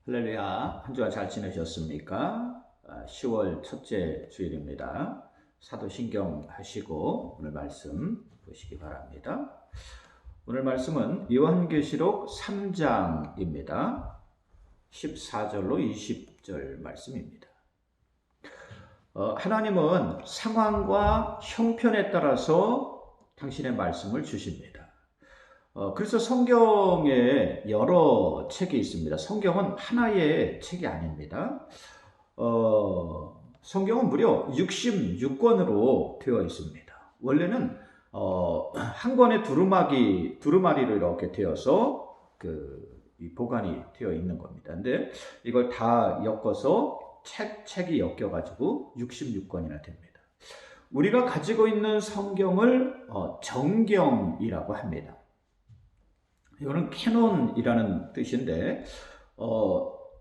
할렐루야, 한 주간 잘 지내셨습니까? 10월 첫째 주일입니다. 사도신경 하시고 오늘 말씀 보시기 바랍니다. 오늘 말씀은 요한계시록 3장입니다. 14절로 20절 말씀입니다. 하나님은 상황과 형편에 따라서 당신의 말씀을 주십니다. 그래서 성경에 여러 책이 있습니다. 성경은 하나의 책이 아닙니다. 성경은 무려 66권으로 되어 있습니다. 원래는 한 권의 두루마리로 이렇게 되어서 이 보관이 되어 있는 겁니다. 근데 이걸 다 엮어서 책이 엮여가지고 66권이나 됩니다. 우리가 가지고 있는 성경을 정경이라고 합니다. 이거는 캐논이라는 뜻인데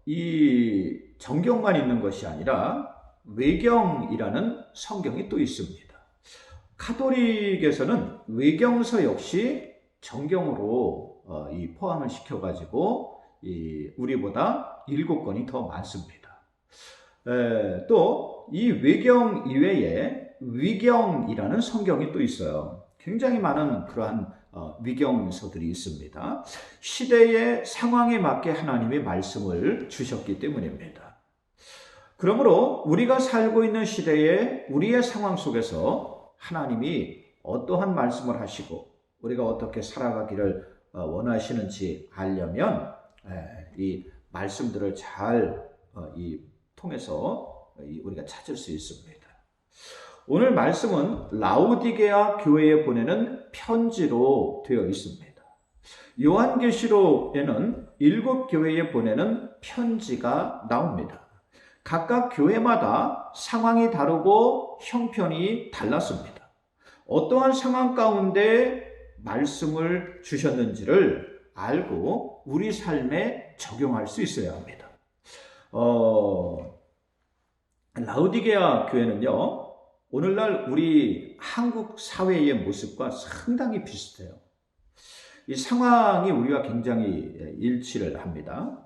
이 정경만 있는 것이 아니라 외경이라는 성경이 또 있습니다. 카톨릭에서는 외경서 역시 정경으로 포함을 시켜가지고 우리보다 7권이 더 많습니다. 또 이 외경 이외에 위경이라는 성경이 또 있어요. 굉장히 많은 그러한 위경서들이 있습니다. 시대의 상황에 맞게 하나님이 말씀을 주셨기 때문입니다. 그러므로 우리가 살고 있는 시대에 우리의 상황 속에서 하나님이 어떠한 말씀을 하시고 우리가 어떻게 살아가기를 원하시는지 알려면 이 말씀들을 잘 통해서 우리가 찾을 수 있습니다. 오늘 말씀은 라우디게아 교회에 보내는 편지로 되어 있습니다. 요한계시록에는 7교회에 보내는 편지가 나옵니다. 각각 교회마다 상황이 다르고 형편이 달랐습니다. 어떠한 상황 가운데 말씀을 주셨는지를 알고 우리 삶에 적용할 수 있어야 합니다. 라우디게아 교회는요, 오늘날 우리 한국 사회의 모습과 상당히 비슷해요. 이 상황이 우리와 굉장히 일치를 합니다.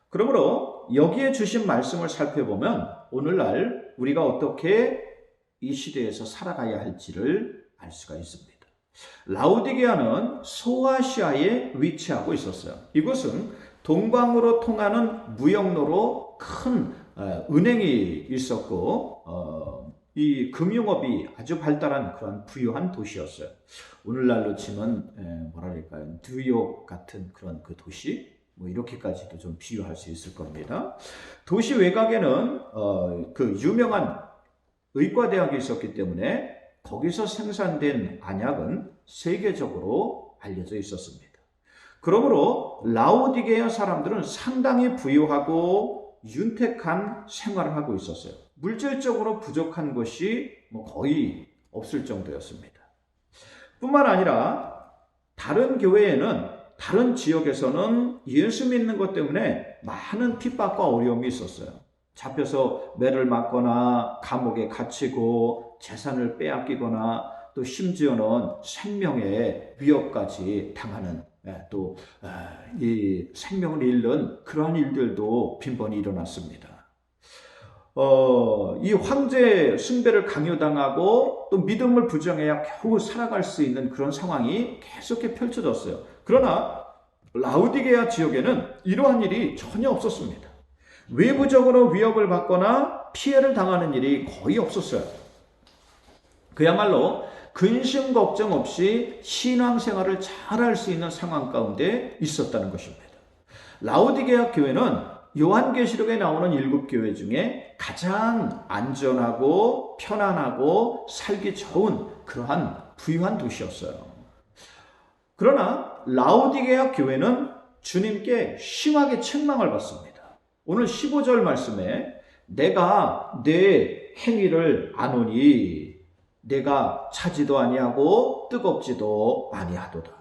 그러므로 여기에 주신 말씀을 살펴보면 오늘날 우리가 어떻게 이 시대에서 살아가야 할지를 알 수가 있습니다. 라우디게아는 소아시아에 위치하고 있었어요. 이곳은 동방으로 통하는 무역로로 큰 은행이 있었고 이 금융업이 아주 발달한 그런 부유한 도시였어요. 오늘날로 치면 뭐랄까요, 뉴욕 같은 그런 그 도시, 이렇게까지도 좀 비유할 수 있을 겁니다. 도시 외곽에는 그 유명한 의과대학이 있었기 때문에 거기서 생산된 안약은 세계적으로 알려져 있었습니다. 그러므로 라우디게아 사람들은 상당히 부유하고 윤택한 생활을 하고 있었어요. 물질적으로 부족한 것이 거의 없을 정도였습니다. 뿐만 아니라 다른 교회에는, 다른 지역에서는 예수 믿는 것 때문에 많은 핍박과 어려움이 있었어요. 잡혀서 매를 맞거나 감옥에 갇히고 재산을 빼앗기거나 또 심지어는 생명의 위협까지 당하는, 또 이 생명을 잃는 그러한 일들도 빈번히 일어났습니다. 이 황제 숭배를 강요당하고 또 믿음을 부정해야 겨우 살아갈 수 있는 그런 상황이 계속해 펼쳐졌어요. 그러나 라우디게아 지역에는 이러한 일이 전혀 없었습니다. 외부적으로 위협을 받거나 피해를 당하는 일이 거의 없었어요. 그야말로 근심 걱정 없이 신앙생활을 잘할 수 있는 상황 가운데 있었다는 것입니다. 라우디게아 교회는 요한계시록에 나오는 7교회 중에 가장 안전하고 편안하고 살기 좋은 그러한 부유한 도시였어요. 그러나 라우디게아 교회는 주님께 심하게 책망을 받습니다. 오늘 15절 말씀에 내가 내 행위를 아노니 내가 차지도 아니하고 뜨겁지도 아니하도다.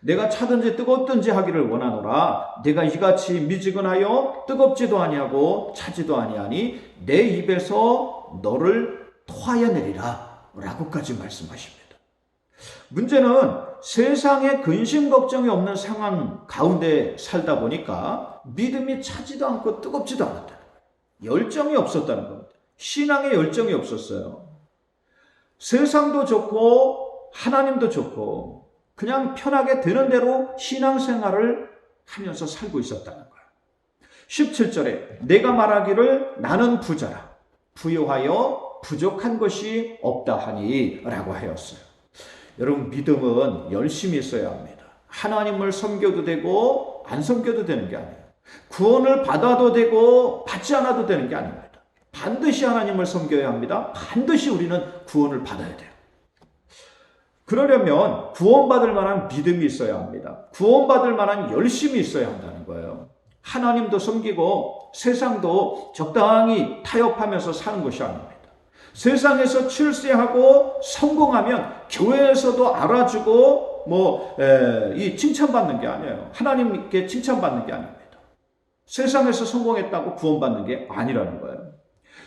내가 차든지 뜨겁든지 하기를 원하노라. 내가 이같이 미지근하여 뜨겁지도 아니하고 차지도 아니하니 내 입에서 너를 토하여내리라 라고까지 말씀하십니다. 문제는 세상에 근심 걱정이 없는 상황 가운데 살다 보니까 믿음이 차지도 않고 뜨겁지도 않았다. 열정이 없었다는 겁니다. 신앙에 열정이 없었어요. 세상도 좋고 하나님도 좋고 그냥 편하게 되는 대로 신앙생활을 하면서 살고 있었다는 거예요. 17절에 내가 말하기를 나는 부자라 부요하여 부족한 것이 없다 하니 라고 하였어요. 여러분, 믿음은 열심히 있어야 합니다. 하나님을 섬겨도 되고 안 섬겨도 되는 게 아니에요. 구원을 받아도 되고 받지 않아도 되는 게 아닙니다. 반드시 하나님을 섬겨야 합니다. 반드시 우리는 구원을 받아야 돼요. 그러려면 구원받을 만한 믿음이 있어야 합니다. 구원받을 만한 열심이 있어야 한다는 거예요. 하나님도 섬기고 세상도 적당히 타협하면서 사는 것이 아닙니다. 세상에서 출세하고 성공하면 교회에서도 알아주고 이 칭찬받는 게 아니에요. 하나님께 칭찬받는 게 아닙니다. 세상에서 성공했다고 구원받는 게 아니라는 거예요.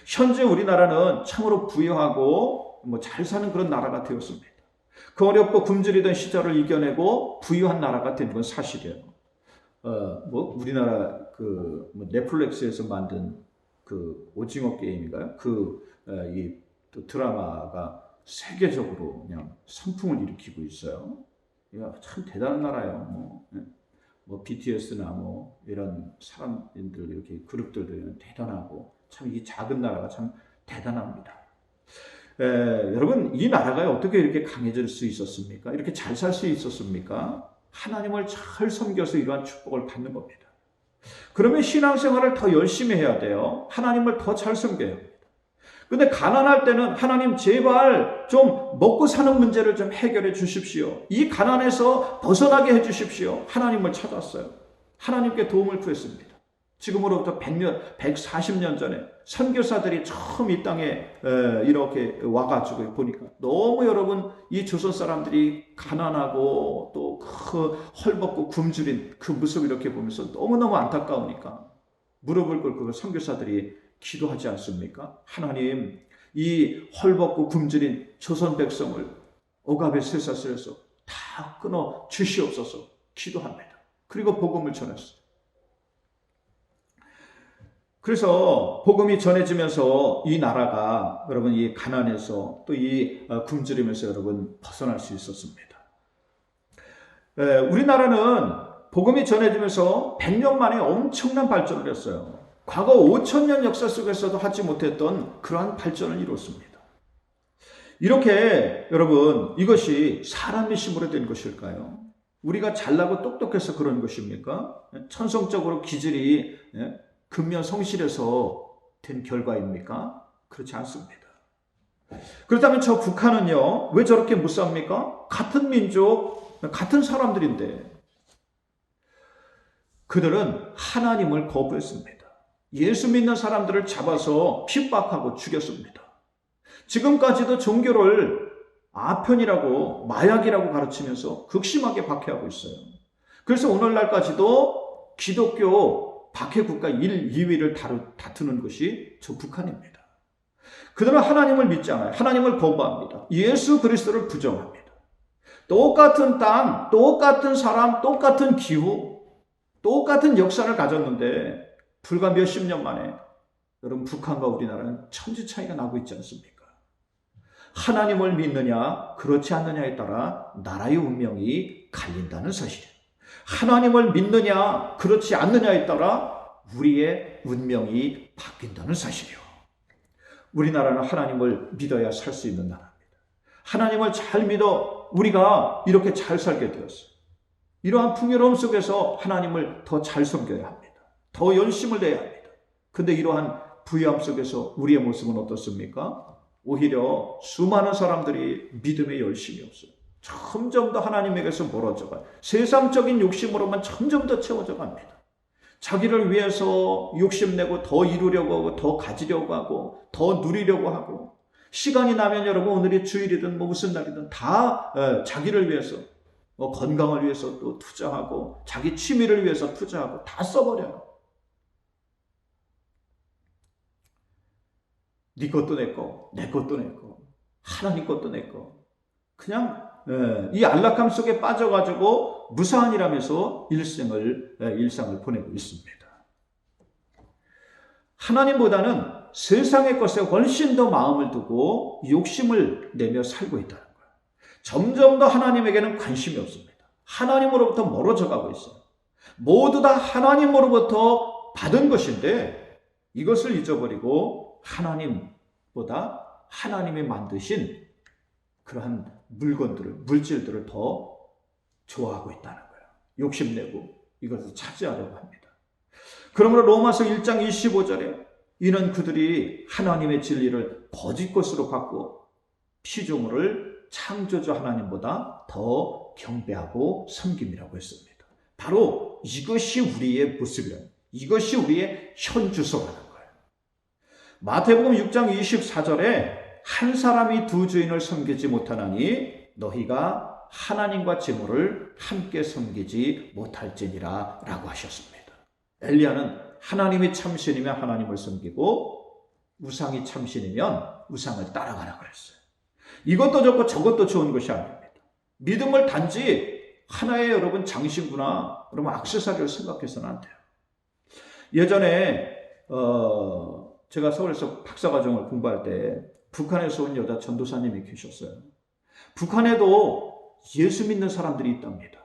현재 우리나라는 참으로 부유하고 잘 사는 그런 나라가 되었습니다. 그 어렵고 굶주리던 시절을 이겨내고 부유한 나라가 된 건 사실이에요. 우리나라 넷플릭스에서 만든 그 오징어 게임인가요? 이 드라마가 세계적으로 그냥 선풍을 일으키고 있어요. 참 대단한 나라예요. BTS나 이런 사람들 이렇게 그룹들도 대단하고 참 이 작은 나라가 참 대단합니다. 여러분, 이 나라가 어떻게 이렇게 강해질 수 있었습니까? 이렇게 잘 살 수 있었습니까? 하나님을 잘 섬겨서 이러한 축복을 받는 겁니다. 그러면 신앙생활을 더 열심히 해야 돼요. 하나님을 더 잘 섬겨야 합니다. 근데 가난할 때는 하나님 제발 좀 먹고 사는 문제를 좀 해결해 주십시오. 이 가난에서 벗어나게 해 주십시오. 하나님을 찾았어요. 하나님께 도움을 구했습니다. 지금으로부터 140년 전에 선교사들이 처음 이 땅에 이렇게 와가지고 보니까 너무 여러분 이 조선 사람들이 가난하고 또 그 헐벗고 굶주린 그 모습 이렇게 보면서 너무너무 안타까우니까 무릎을 꿇고 선교사들이 기도하지 않습니까? 하나님, 이 헐벗고 굶주린 조선 백성을 억압의 쇠사슬에서 다 끊어 주시옵소서 기도합니다. 그리고 복음을 전했어요. 그래서 복음이 전해지면서 이 나라가 여러분 이 가난에서 또 이 굶주림에서 여러분 벗어날 수 있었습니다. 우리나라는 복음이 전해지면서 100년 만에 엄청난 발전을 했어요. 과거 5,000년 역사 속에서도 하지 못했던 그러한 발전을 이뤘습니다. 이렇게 여러분 이것이 사람의 힘으로 된 것일까요? 우리가 잘나고 똑똑해서 그런 것입니까? 천성적으로 기질이 근면성실해서 된 결과입니까? 그렇지 않습니다. 그렇다면 저 북한은요, 왜 저렇게 못 삽니까? 같은 민족, 같은 사람들인데 그들은 하나님을 거부했습니다. 예수 믿는 사람들을 잡아서 핍박하고 죽였습니다. 지금까지도 종교를 아편이라고 마약이라고 가르치면서 극심하게 박해하고 있어요. 그래서 오늘날까지도 기독교 박해국가 1, 2위를 다투는 것이 저 북한입니다. 그들은 하나님을 믿지 않아요. 하나님을 거부합니다. 예수 그리스도를 부정합니다. 똑같은 땅, 똑같은 사람, 똑같은 기후, 똑같은 역사를 가졌는데 불과 몇십 년 만에 여러분 북한과 우리나라는 천지 차이가 나고 있지 않습니까? 하나님을 믿느냐 그렇지 않느냐에 따라 나라의 운명이 갈린다는 사실. 하나님을 믿느냐 그렇지 않느냐에 따라 우리의 운명이 바뀐다는 사실이요. 우리나라는 하나님을 믿어야 살 수 있는 나라입니다. 하나님을 잘 믿어 우리가 이렇게 잘 살게 되었어요. 이러한 풍요로움 속에서 하나님을 더 잘 섬겨야 합니다. 더 열심을 내야 합니다. 근데 이러한 부유함 속에서 우리의 모습은 어떻습니까? 오히려 수많은 사람들이 믿음에 열심이 없어요. 점점 더 하나님에게서 멀어져가요. 세상적인 욕심으로만 점점 더 채워져 갑니다. 자기를 위해서 욕심내고 더 이루려고 하고 더 가지려고 하고 더 누리려고 하고 시간이 나면 여러분 오늘이 주일이든 무슨 날이든 다 자기를 위해서 건강을 위해서 또 투자하고 자기 취미를 위해서 투자하고 다 써버려요. 네 것도 내 거, 내 것도 내 거, 하나님 것도 내 거. 그냥 이 안락함 속에 빠져가지고 무사한 일하면서 일상을 보내고 있습니다. 하나님보다는 세상의 것에 훨씬 더 마음을 두고 욕심을 내며 살고 있다는 거예요. 점점 더 하나님에게는 관심이 없습니다. 하나님으로부터 멀어져 가고 있어요. 모두 다 하나님으로부터 받은 것인데 이것을 잊어버리고 하나님보다 하나님이 만드신 그러한 물질들을 더 좋아하고 있다는 거예요. 욕심내고 이것을 차지하려고 합니다. 그러므로 로마서 1장 25절에 이는 그들이 하나님의 진리를 거짓 것으로 바꾸어 피조물을 창조주 하나님보다 더 경배하고 섬김이라고 했습니다. 바로 이것이 우리의 모습이라는, 이것이 우리의 현주소라는 거예요. 마태복음 6장 24절에 한 사람이 두 주인을 섬기지 못하나니 너희가 하나님과 재물을 함께 섬기지 못할지니라 라고 하셨습니다. 엘리야는 하나님이 참신이면 하나님을 섬기고 우상이 참신이면 우상을 따라가라 그랬어요. 이것도 좋고 저것도 좋은 것이 아닙니다. 믿음을 단지 하나의 여러분 장신구나, 여러분 액세서리를 생각해서는 안 돼요. 예전에 제가 서울에서 박사과정을 공부할 때 북한에서 온 여자 전도사님이 계셨어요. 북한에도 예수 믿는 사람들이 있답니다.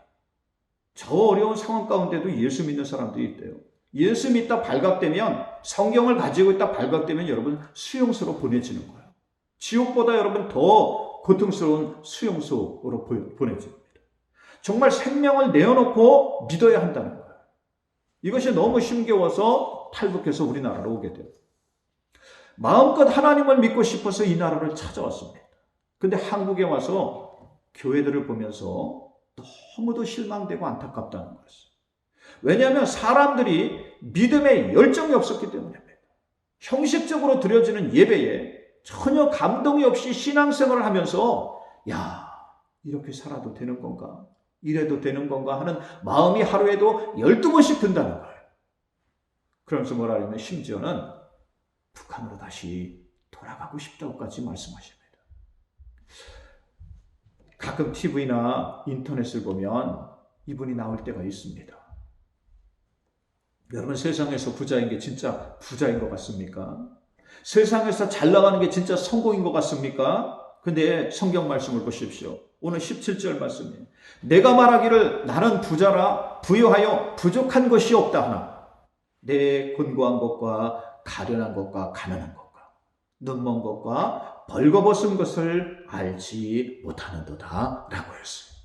저 어려운 상황 가운데도 예수 믿는 사람들이 있대요. 예수 믿다 발각되면, 성경을 가지고 있다 발각되면 여러분 수용소로 보내지는 거예요. 지옥보다 여러분 더 고통스러운 수용소로 보내집니다. 정말 생명을 내어놓고 믿어야 한다는 거예요. 이것이 너무 힘겨워서 탈북해서 우리나라로 오게 돼요. 마음껏 하나님을 믿고 싶어서 이 나라를 찾아왔습니다. 근데 한국에 와서 교회들을 보면서 너무도 실망되고 안타깝다는 거였어요. 왜냐하면 사람들이 믿음에 열정이 없었기 때문입니다. 형식적으로 드려지는 예배에 전혀 감동이 없이 신앙생활을 하면서 야, 이렇게 살아도 되는 건가? 이래도 되는 건가? 하는 마음이 하루에도 12번씩 든다는 거예요. 그러면서 뭐라 하냐면 심지어는 북한으로 다시 돌아가고 싶다고까지 말씀하십니다. 가끔 TV나 인터넷을 보면 이분이 나올 때가 있습니다. 여러분, 세상에서 부자인 게 진짜 부자인 것 같습니까? 세상에서 잘 나가는 게 진짜 성공인 것 같습니까? 근데 성경 말씀을 보십시오. 오늘 17절 말씀이에요. 내가 말하기를 나는 부자라 부유하여 부족한 것이 없다 하나 내 곤고한 것과 가련한 것과 가난한 것과 눈먼 것과 벌거벗은 것을 알지 못하는도다 라고 했어요.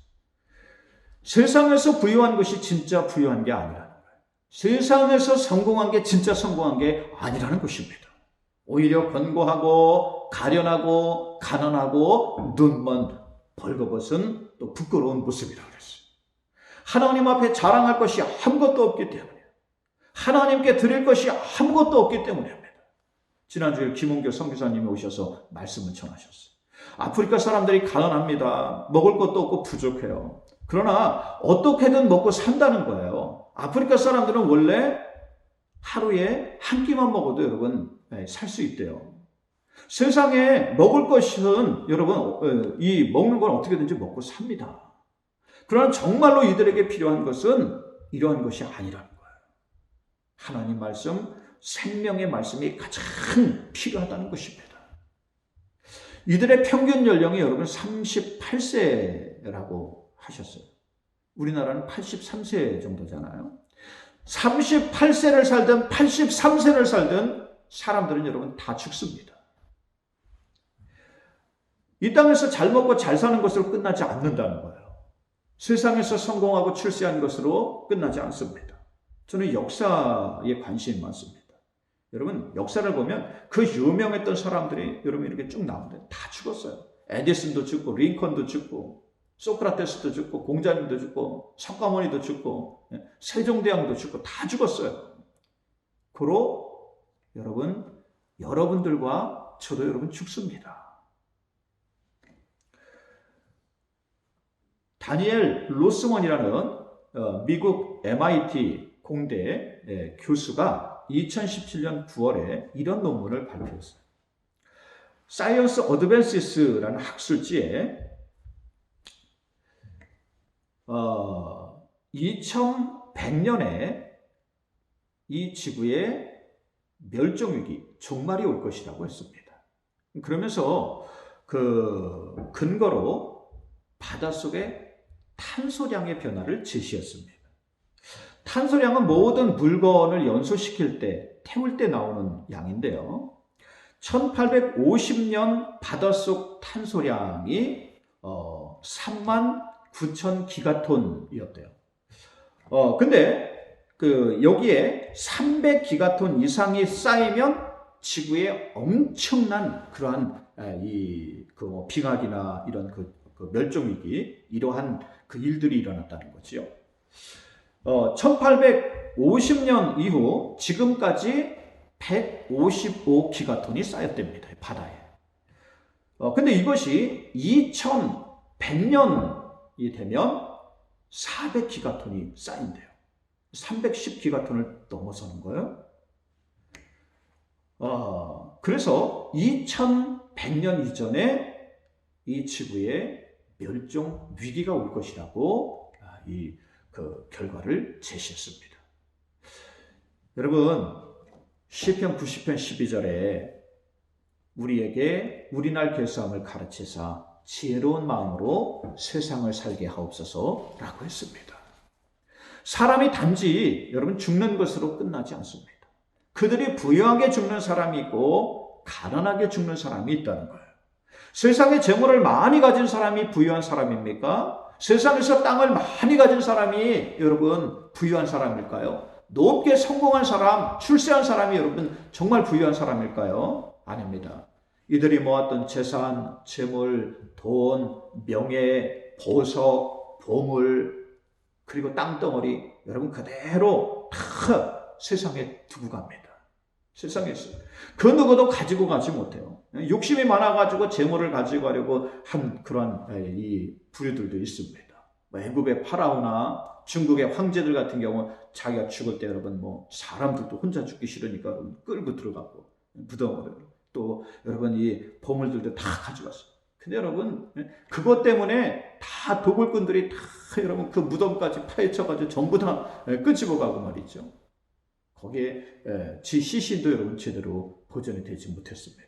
세상에서 부유한 것이 진짜 부유한 게 아니라는 거예요. 세상에서 성공한 게 진짜 성공한 게 아니라는 것입니다. 오히려 권고하고 가련하고 가난하고 눈먼 벌거벗은 또 부끄러운 모습이라고 그랬어요. 하나님 앞에 자랑할 것이 아무것도 없기 때문에, 하나님께 드릴 것이 아무것도 없기 때문입니다. 지난주에 김홍교 선교사님이 오셔서 말씀을 전하셨어요. 아프리카 사람들이 가난합니다. 먹을 것도 없고 부족해요. 그러나 어떻게든 먹고 산다는 거예요. 아프리카 사람들은 원래 하루에 한 끼만 먹어도 여러분 살 수 있대요. 세상에 먹을 것은 여러분 이 먹는 건 어떻게든지 먹고 삽니다. 그러나 정말로 이들에게 필요한 것은 이러한 것이 아니라는 거예요. 하나님 말씀, 생명의 말씀이 가장 필요하다는 것입니다. 이들의 평균 연령이 여러분 38세라고 하셨어요. 우리나라는 83세 정도잖아요. 38세를 살든 83세를 살든 사람들은 여러분 다 죽습니다. 이 땅에서 잘 먹고 잘 사는 것으로 끝나지 않는다는 거예요. 세상에서 성공하고 출세한 것으로 끝나지 않습니다. 저는 역사에 관심이 많습니다. 여러분, 역사를 보면 그 유명했던 사람들이 여러분 이렇게 쭉 나오는데 다 죽었어요. 에디슨도 죽고, 링컨도 죽고, 소크라테스도 죽고, 공자님도 죽고, 석가모니도 죽고, 세종대왕도 죽고 다 죽었어요. 고로 여러분들과 저도 여러분 죽습니다. 다니엘 로스먼이라는 미국 MIT 공대 교수가 2017년 9월에 이런 논문을 발표했어요. 사이언스 어드밴시스라는 학술지에 2100년에 이 지구의 멸종위기, 종말이 올 것이라고 했습니다. 그러면서 그 근거로 바닷속의 탄소량의 변화를 제시했습니다. 탄소량은 모든 물건을 연소시킬 때, 태울 때 나오는 양인데요. 1850년 바닷속 탄소량이 39,000기가톤이었대요. 근데 여기에 300기가톤 이상이 쌓이면 지구에 엄청난 그러한 빙하기나 이런 그 멸종위기, 이러한 그 일들이 일어났다는 거지요. 1850년 이후 지금까지 155기가톤이 쌓였답니다. 바다에. 근데 이것이 2100년이 되면 400기가톤이 쌓인대요. 310기가톤을 넘어서는 거예요. 그래서 2100년 이전에 이 지구에 멸종 위기가 올 것이라고 그 결과를 제시했습니다. 여러분, 시편 90편 12절에 우리에게 우리날 결사함을 가르치사 지혜로운 마음으로 세상을 살게 하옵소서라고 했습니다. 사람이 단지 여러분 죽는 것으로 끝나지 않습니다. 그들이 부유하게 죽는 사람이 있고 가난하게 죽는 사람이 있다는 거예요. 세상에 재물을 많이 가진 사람이 부유한 사람입니까? 세상에서 땅을 많이 가진 사람이 여러분 부유한 사람일까요? 높게 성공한 사람, 출세한 사람이 여러분 정말 부유한 사람일까요? 아닙니다. 이들이 모았던 재산, 재물, 돈, 명예, 보석, 보물, 그리고 땅덩어리 여러분 그대로 다 세상에 두고 갑니다. 세상에 있어요. 그 누구도 가지고 가지 못해요. 욕심이 많아가지고 재물을 가지고 가려고 한 그런 이 부류들도 있습니다. 애굽의 파라오나 중국의 황제들 같은 경우 자기가 죽을 때 여러분 사람들도 혼자 죽기 싫으니까 끌고 들어가고 무덤으로 또 여러분 이 보물들도 다 가져갔어요. 근데 여러분 그것 때문에 다 도굴꾼들이 다 여러분 그 무덤까지 파헤쳐가지고 전부 다 끄집어 가고 말이죠. 거기에 지 시신도 여러분 제대로 보존이 되지 못했습니다.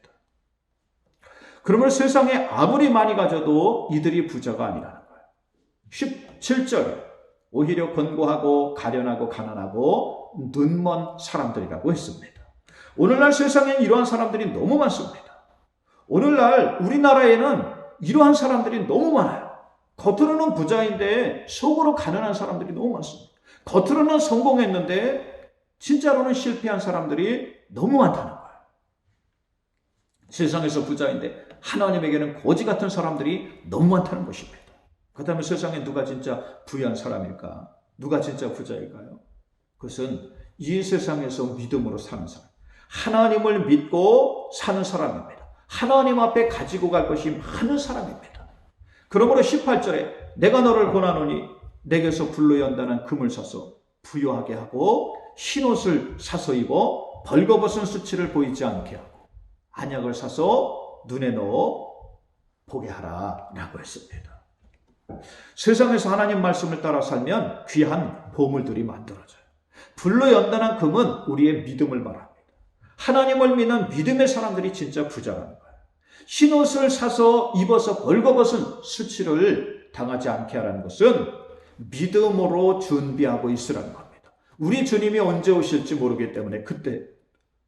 그러면 세상에 아무리 많이 가져도 이들이 부자가 아니라는 거예요. 17절 오히려 권고하고 가련하고 가난하고 눈먼 사람들이라고 했습니다. 오늘날 세상엔 이러한 사람들이 너무 많습니다. 오늘날 우리나라에는 이러한 사람들이 너무 많아요. 겉으로는 부자인데 속으로 가난한 사람들이 너무 많습니다. 겉으로는 성공했는데 진짜로는 실패한 사람들이 너무 많다는 거예요. 세상에서 부자인데 하나님에게는 거지 같은 사람들이 너무 많다는 것입니다. 그렇다면 세상에 누가 진짜 부유한 사람일까? 누가 진짜 부자일까요? 그것은 이 세상에서 믿음으로 사는 사람, 하나님을 믿고 사는 사람입니다. 하나님 앞에 가지고 갈 것이 많은 사람입니다. 그러므로 18절에 내가 너를 권하노니 내게서 불로 연단한 금을 사서 부유하게 하고 흰옷을 사서 입어 벌거벗은 수치를 보이지 않게 하고 안약을 사서 눈에 넣어 보게 하라 라고 했습니다. 세상에서 하나님 말씀을 따라 살면 귀한 보물들이 만들어져요. 불로 연단한 금은 우리의 믿음을 말합니다. 하나님을 믿는 믿음의 사람들이 진짜 부자라는 거예요. 흰옷을 사서 입어서 벌거벗은 수치를 당하지 않게 하라는 것은 믿음으로 준비하고 있으라는 겁니다. 우리 주님이 언제 오실지 모르기 때문에 그때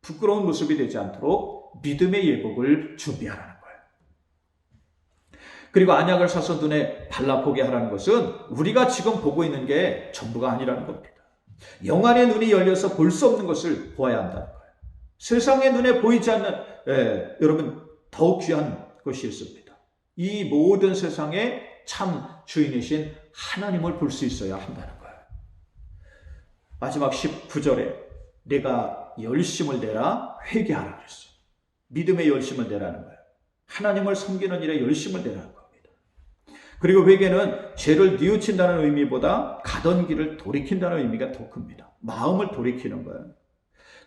부끄러운 모습이 되지 않도록 믿음의 예복을 준비하라는 거예요. 그리고 안약을 사서 눈에 발라보게 하라는 것은 우리가 지금 보고 있는 게 전부가 아니라는 겁니다. 영안의 눈이 열려서 볼 수 없는 것을 보아야 한다는 거예요. 세상의 눈에 보이지 않는 여러분 더욱 귀한 것이 있습니다. 이 모든 세상의 참 주인이신 하나님을 볼 수 있어야 한다는 거예요. 마지막 19절에 내가 열심을 내라 회개하라 그랬어요. 믿음의 열심을 내라는 거예요. 하나님을 섬기는 일에 열심을 내라는 겁니다. 그리고 회개는 죄를 뉘우친다는 의미보다 가던 길을 돌이킨다는 의미가 더 큽니다. 마음을 돌이키는 거예요.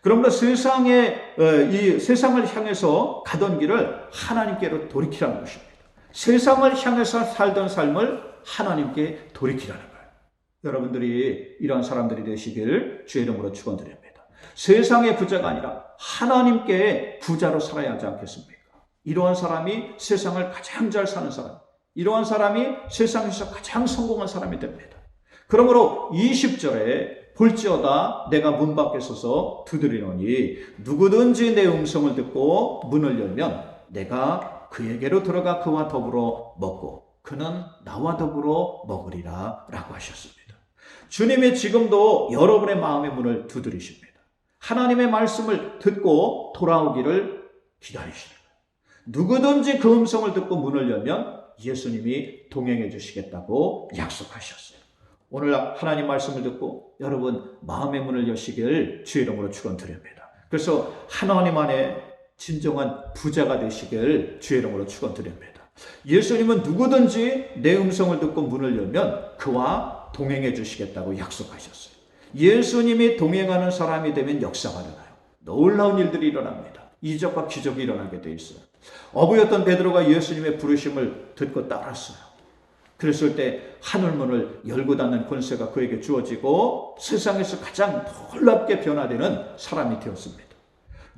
그러므로 이 세상을 향해서 가던 길을 하나님께로 돌이키라는 것입니다. 세상을 향해서 살던 삶을 하나님께 돌이키라는 거예요. 여러분들이 이런 사람들이 되시길 주의 이름으로 축원드립니다. 세상의 부자가 아니라 하나님께 부자로 살아야 하지 않겠습니까? 이러한 사람이 세상을 가장 잘 사는 사람, 이러한 사람이 세상에서 가장 성공한 사람이 됩니다. 그러므로 20절에 볼지어다 내가 문 밖에 서서 두드리노니 누구든지 내 음성을 듣고 문을 열면 내가 그에게로 들어가 그와 더불어 먹고 그는 나와 더불어 먹으리라 라고 하셨습니다. 주님이 지금도 여러분의 마음의 문을 두드리십니다. 하나님의 말씀을 듣고 돌아오기를 기다리시는 거예요. 누구든지 그 음성을 듣고 문을 열면 예수님이 동행해 주시겠다고 약속하셨어요. 오늘 하나님 말씀을 듣고 여러분 마음의 문을 여시길 주의 이름으로 축원드립니다. 그래서 하나님 안에 진정한 부자가 되시길 주의 이름으로 축원드립니다. 예수님은 누구든지 내 음성을 듣고 문을 열면 그와 동행해 주시겠다고 약속하셨어요. 예수님이 동행하는 사람이 되면 역사가 일어나요. 놀라운 일들이 일어납니다. 이적과 기적이 일어나게 돼 있어요. 어부였던 베드로가 예수님의 부르심을 듣고 따랐어요. 그랬을 때 하늘문을 열고 닫는 권세가 그에게 주어지고 세상에서 가장 놀랍게 변화되는 사람이 되었습니다.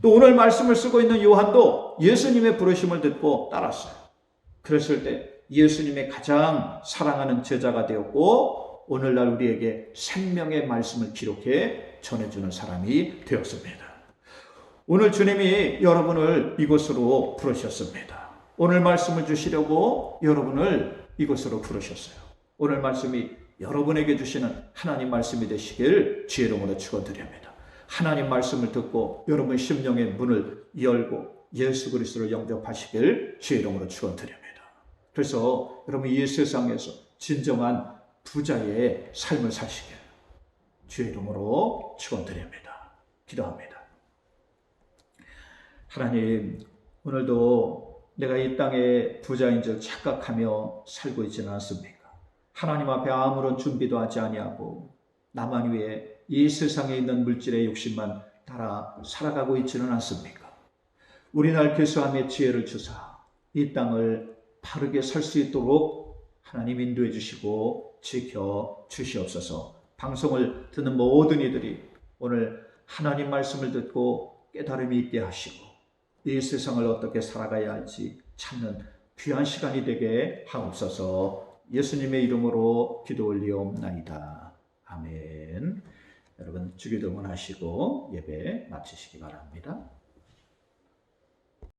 또 오늘 말씀을 쓰고 있는 요한도 예수님의 부르심을 듣고 따랐어요. 그랬을 때 예수님의 가장 사랑하는 제자가 되었고 오늘날 우리에게 생명의 말씀을 기록해 전해주는 사람이 되었습니다. 오늘 주님이 여러분을 이곳으로 부르셨습니다. 오늘 말씀을 주시려고 여러분을 이곳으로 부르셨어요. 오늘 말씀이 여러분에게 주시는 하나님 말씀이 되시길 주의 이름으로 축원드립니다. 하나님 말씀을 듣고 여러분 심령의 문을 열고 예수 그리스도를 영접하시길 주의 이름으로 축원드립니다. 그래서 여러분 이 세상에서 진정한 부자의 삶을 사시길 주의 이름으로 축원드립니다. 기도합니다. 하나님, 오늘도 내가 이 땅의 부자인 줄 착각하며 살고 있지는 않습니까? 하나님 앞에 아무런 준비도 하지 아니하고 나만 위해 이 세상에 있는 물질의 욕심만 따라 살아가고 있지는 않습니까? 우리 날 괴수함의 지혜를 주사 이 땅을 바르게 살 수 있도록 하나님 인도해 주시고 지켜 주시옵소서. 방송을 듣는 모든 이들이 오늘 하나님 말씀을 듣고 깨달음이 있게 하시고 이 세상을 어떻게 살아가야 할지 찾는 귀한 시간이 되게 하옵소서. 예수님의 이름으로 기도 올리옵나이다. 아멘. 여러분 주기도문 하시고 예배 마치시기 바랍니다.